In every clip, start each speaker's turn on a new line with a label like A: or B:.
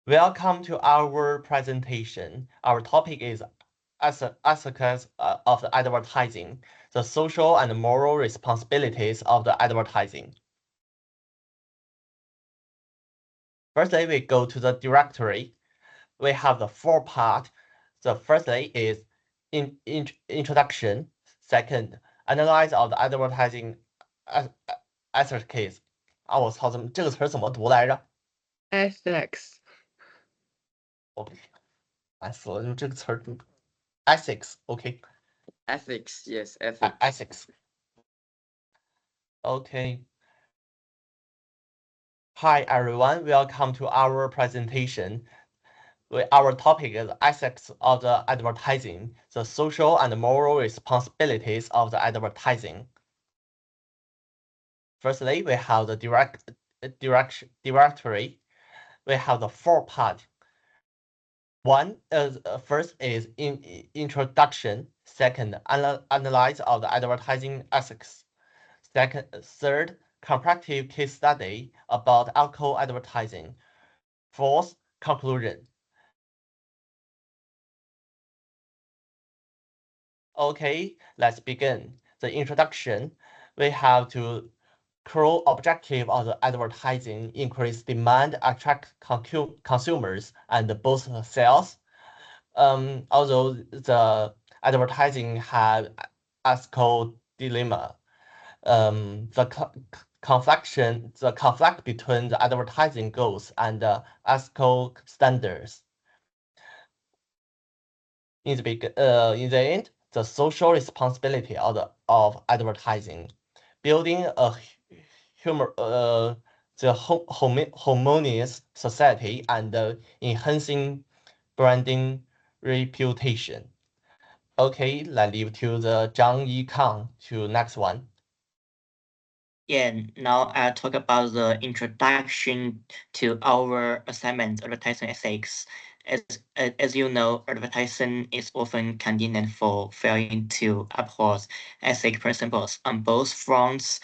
A: Welcome to our presentation. Our topic is ethics of the advertising, the social and moral responsibilities of the advertising. Firstly, we go to the directory. We have the four part. The firstly is introduction. Second, analyze of the advertising ethics. 啊，我操，这个词怎么读来着
B: Ethics.
A: ？OK，烦死了，就这个词儿，ethics，OK。
B: Ethics, yes, ethics.
A: Ethics. Okay. Hi everyone, welcome to our presentation. Our topic is ethics of the advertising, the social and moral responsibilities of the advertising. Firstly, we have the directory. We have the four part. First is introduction. Second, analyze of the advertising ethics. Third, comparative case study about alcohol advertising. Fourth, conclusion. Okay, let's begin. The introduction. We have to core objective of the advertising, increase demand, attract consumers, and boost sales. Although the advertising have ethical dilemma, the conflict between the advertising goals and the ethical standards. In the end, the social responsibility of advertising, building a harmonious society and enhancing branding reputation. Okay, let's leave to the Zhang Yikang to next one.
C: Yeah, now I'll talk about the introduction to our assignment, advertising ethics. As you know, advertising is often condemned for failing to uphold ethic principles on both fronts,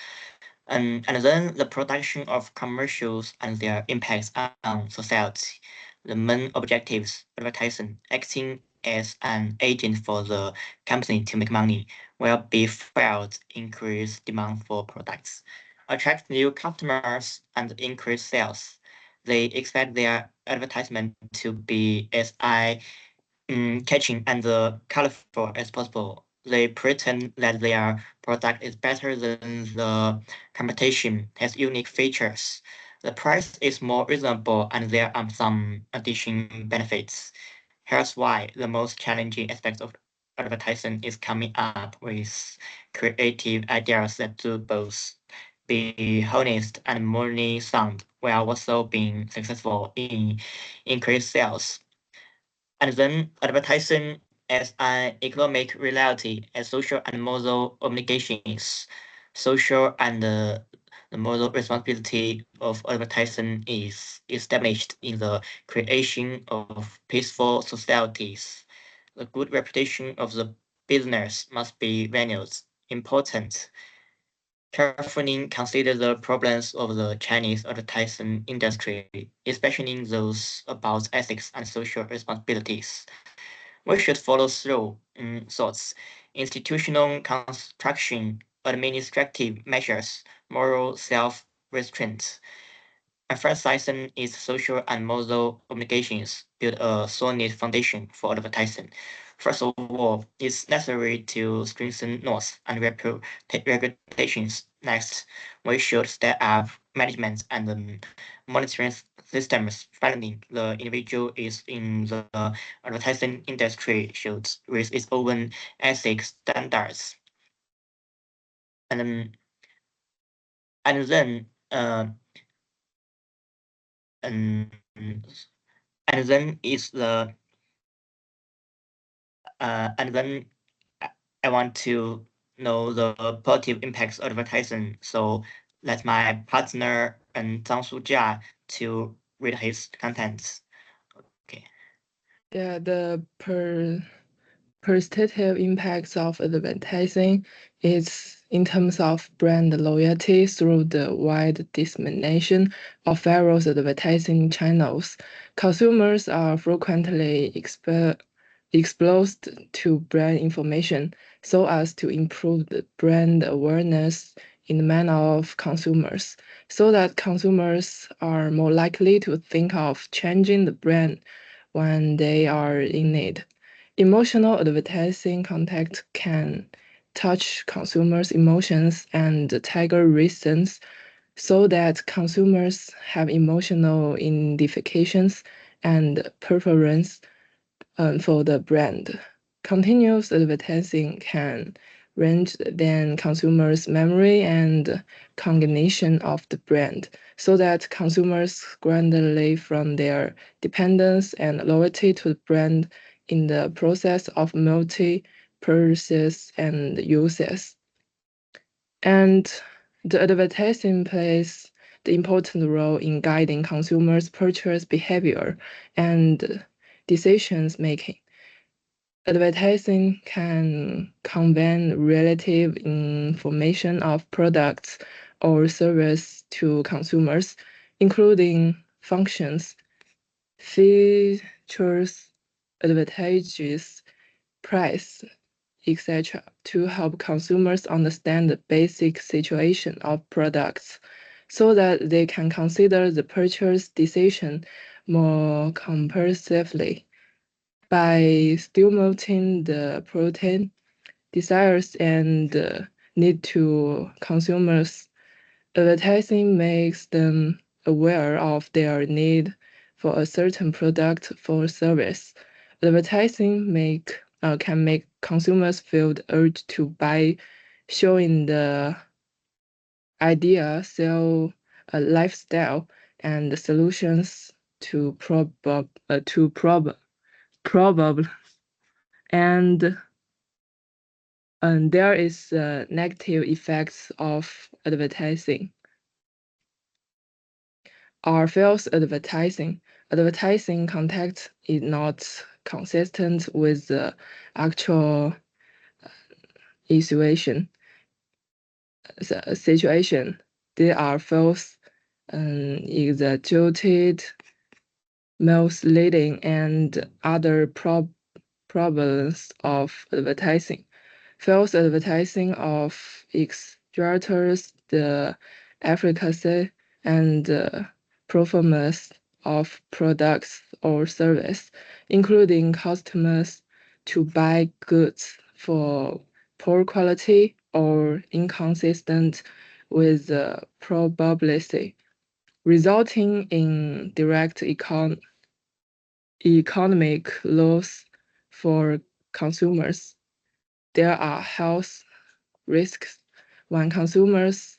C: and then the production of commercials and their impacts on society. The main objectives, advertising, acting as an agent for the company to make money, will be felt increase demand for products, attract new customers, and increase sales. They expect their advertisement to be as eye-catching and colorful as possible. They pretend that their product is better than the competition, has unique features. The price is more reasonable, and there are some additional benefits. Here's why the most challenging aspect of advertising is coming up with creative ideas that do both be honest and morally sound, while also being successful in increased sales. And then advertising as an economic reality, as social and moral obligations. Social and the moral responsibility of advertising is established in the creation of peaceful societies. The good reputation of the business must be valued, important. Carefully consider the problems of the Chinese advertising industry, especially those about ethics and social responsibilities. We should follow through thoughts, institutional construction, administrative measures, moral self-restraint. Emphasizing its social and moral obligations build a solid foundation for advertising. First of all, it's necessary to strengthen laws and regulations. Next, we should step up management and monitoring systems. Finally, the individual is in the advertising industry should with its own ethics standards. And then and then is the and then I want to know the positive impacts of advertising. So let my partner and Zhang Sujia to read his contents. Okay.
B: Yeah, the
D: Positive impacts of advertising is in terms of brand loyalty through the wide dissemination of various advertising channels. Consumers are frequently exposed to brand information so as to improve the brand awareness in the mind of consumers, so that consumers are more likely to think of changing the brand when they are in need. Emotional advertising content can touch consumers' emotions and trigger reasons so that consumers have emotional identifications and preference for the brand. Continuous advertising can range then consumers' memory and cognition of the brand so that consumers gradually from their dependence and loyalty to the brand in the process of multi-purchases and uses. And the advertising plays the important role in guiding consumers' purchase behavior and decisions making. Advertising can convey relative information of products or service to consumers, including functions, features, advantages, price, etc., to help consumers understand the basic situation of products so that they can consider the purchase decision more comprehensively. By stimulating the protein desires and need to consumers, advertising makes them aware of their need for a certain product or service. Advertising can make consumers feel the urge to buy, showing the idea, sell, lifestyle, and solutions to problem. And there is negative effects of advertising. Our false advertising. Advertising content is not consistent with the actual situation. They are false, exaggerated, misleading, and other problems of advertising. False advertising of exaggerates the efficacy and performance of products or service, including customers to buy goods for poor quality or inconsistent with the probability, resulting in direct economic loss for consumers. There are health risks when consumers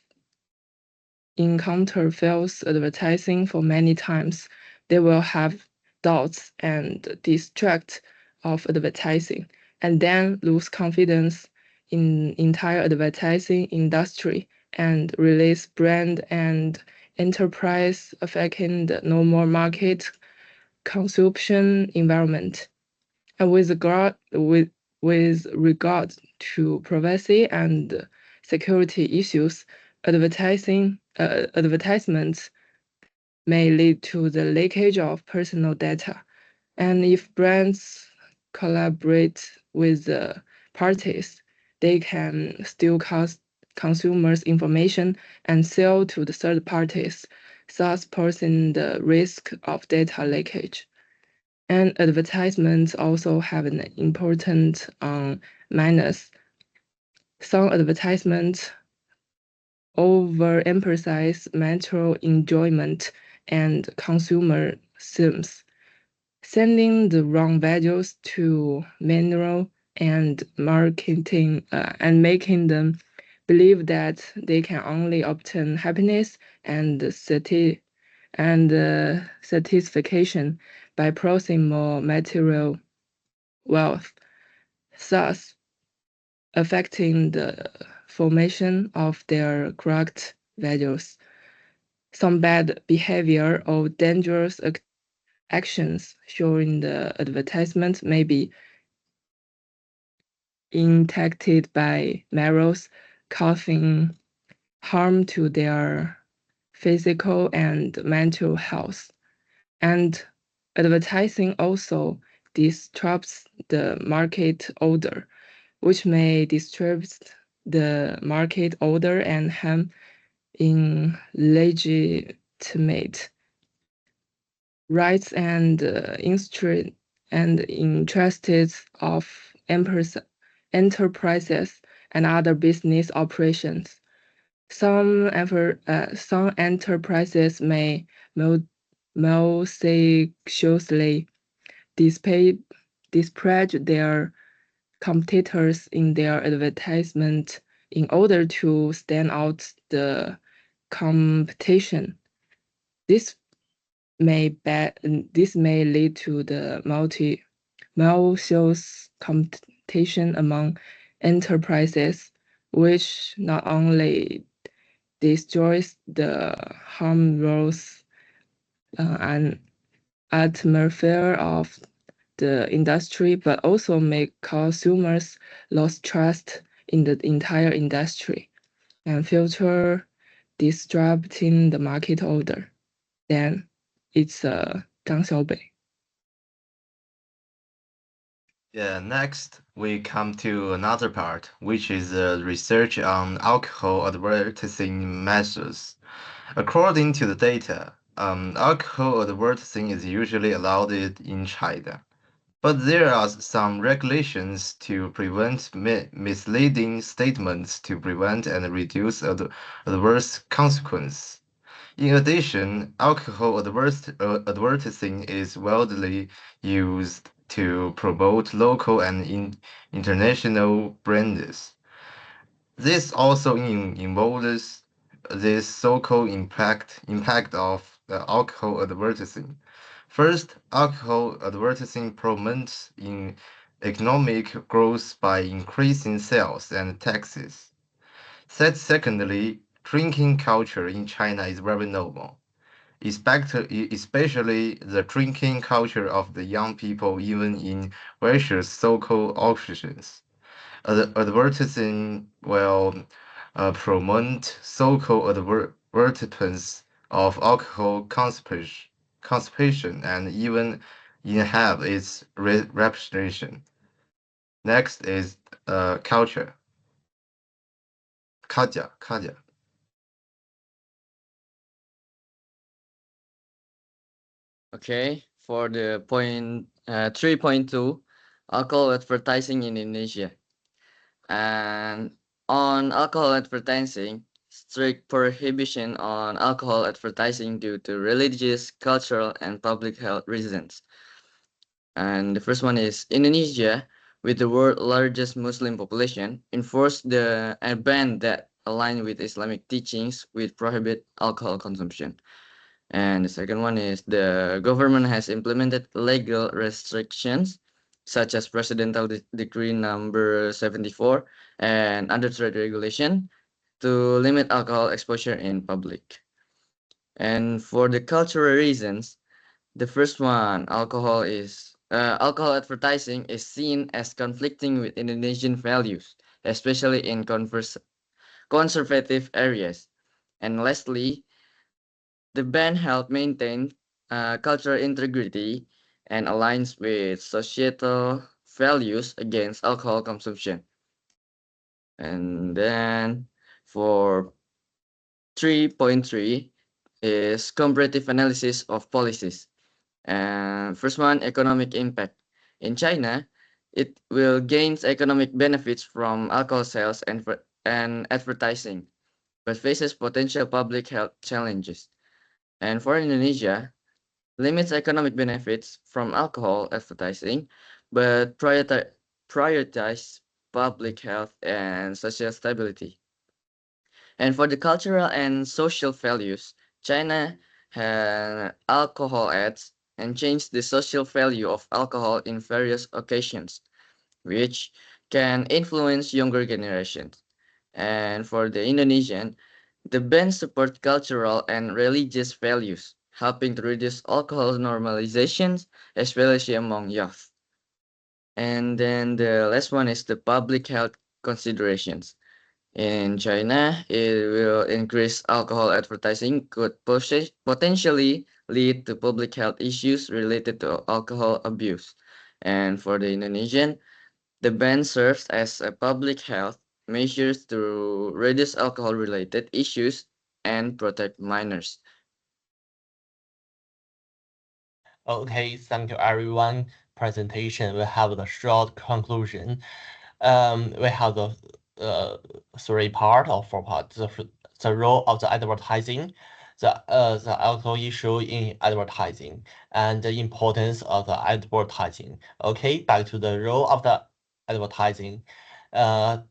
D: encounter false advertising for many times. They will have doubts and distrust of advertising, and then lose confidence in entire advertising industry and release brand and enterprise affecting the normal market consumption environment. And with regard to privacy and security issues, advertisements may lead to the leakage of personal data. And if brands collaborate with the parties, they can steal consumers' information and sell to the third parties, thus posing the risk of data leakage. And advertisements also have an important minus. Some advertisements overemphasize material enjoyment and consumer themes, sending the wrong values to mineral and marketing and making them believe that they can only obtain happiness and satisfaction by producing more material wealth, thus affecting the formation of their correct values. Some bad behavior or dangerous actions shown in the advertisement may be injected by mirrors, causing harm to their physical and mental health. And advertising also disrupts the market order, which may disrupt the market order and harm in legitimate rights and interests of enterprises and other business operations. Some enterprises may maliciously disparage their competitors in their advertisement in order to stand out the competition. This may lead to the malicious competition among enterprises, which not only destroys the harmless and atmosphere of the industry, but also make consumers lose trust in the entire industry and future disrupting the market order. Then it's Zhang Xiaobei.
E: Yeah, next we come to another part, which is research on alcohol advertising methods. According to the data, alcohol advertising is usually allowed in China, but there are some regulations to prevent misleading statements to prevent and reduce adverse consequences. In addition, alcohol advertising is widely used to promote local and international brands. This also involves the so-called impact of alcohol advertising. First, alcohol advertising promotes economic growth by increasing sales and taxes. Secondly, drinking culture in China is very normal, especially the drinking culture of the young people, even in various so-called occasions. Advertising will promote so-called advertisements of alcohol consumption and even enhance its reputation. Next is culture. Katja.
B: Okay, for the point 3.2, alcohol advertising in Indonesia. And on alcohol advertising, strict prohibition on alcohol advertising due to religious, cultural, and public health reasons. And the first one is Indonesia, with the world's largest Muslim population, enforced a ban that aligned with Islamic teachings with prohibit alcohol consumption. And the second one is the government has implemented legal restrictions such as Presidential Decree number 74 and other trade regulation to limit alcohol exposure in public. And for the cultural reasons, the first one, alcohol advertising is seen as conflicting with Indonesian values, especially in conservative areas. And lastly, the ban helped maintain cultural integrity and aligns with societal values against alcohol consumption. And then for 3.3 is comparative analysis of policies. And first one, economic impact. In China, it will gain economic benefits from alcohol sales and advertising, but faces potential public health challenges. And for Indonesia, limits economic benefits from alcohol advertising, but prioritize public health and social stability. And for the cultural and social values, China had alcohol ads and changed the social value of alcohol in various occasions, which can influence younger generations. And for the Indonesian, the ban support cultural and religious values, helping to reduce alcohol normalizations, especially among youth. And then the last one is the public health considerations. In China, it will increase alcohol advertising could potentially lead to public health issues related to alcohol abuse. And for the Indonesian, the ban serves as a public health measures to reduce alcohol-related issues and protect minors.
A: Okay, thank you everyone. Presentation. We have the short conclusion. We have the 3 part or 4 part. The role of the advertising, the alcohol issue in advertising, and the importance of the advertising. Okay, back to the role of the advertising. It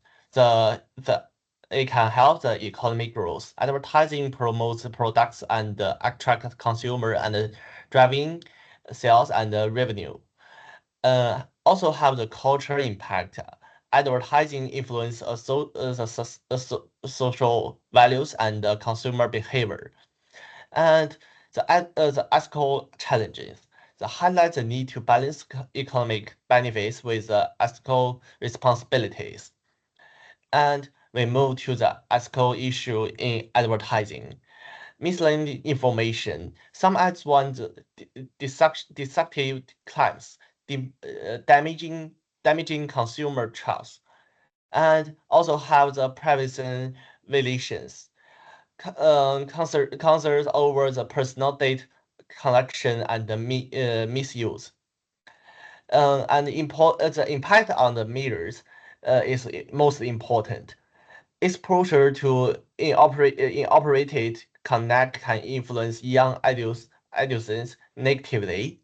A: can help the economic growth. Advertising promotes products and attract consumer and driving sales and revenue. Also have the cultural impact. Advertising influence social values and consumer behavior. And the ethical challenges. The highlight the need to balance economic benefits with ethical responsibilities. And we move to the ethical issue in advertising. Misleading information. Some ads want deceptive claims, damaging consumer trust, and also have the privacy violations, concerns over the personal data collection and the misuse. And the impact on the meters is most important. Exposure to inoperated connect can influence young adolescents negatively.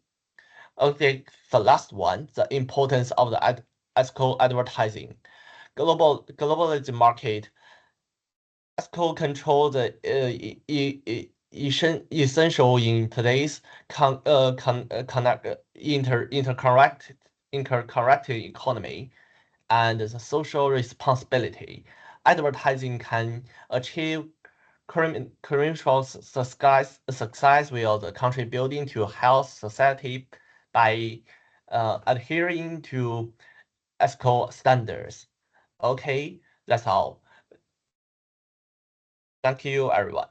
A: Okay, the last one, the importance of the ethical advertising. Globalized market. Ethical control the essential in today's interconnected economy and the social responsibility. Advertising can achieve commercial success while the contributing to health society by adhering to ethical standards. Okay, that's all. Thank you, everyone.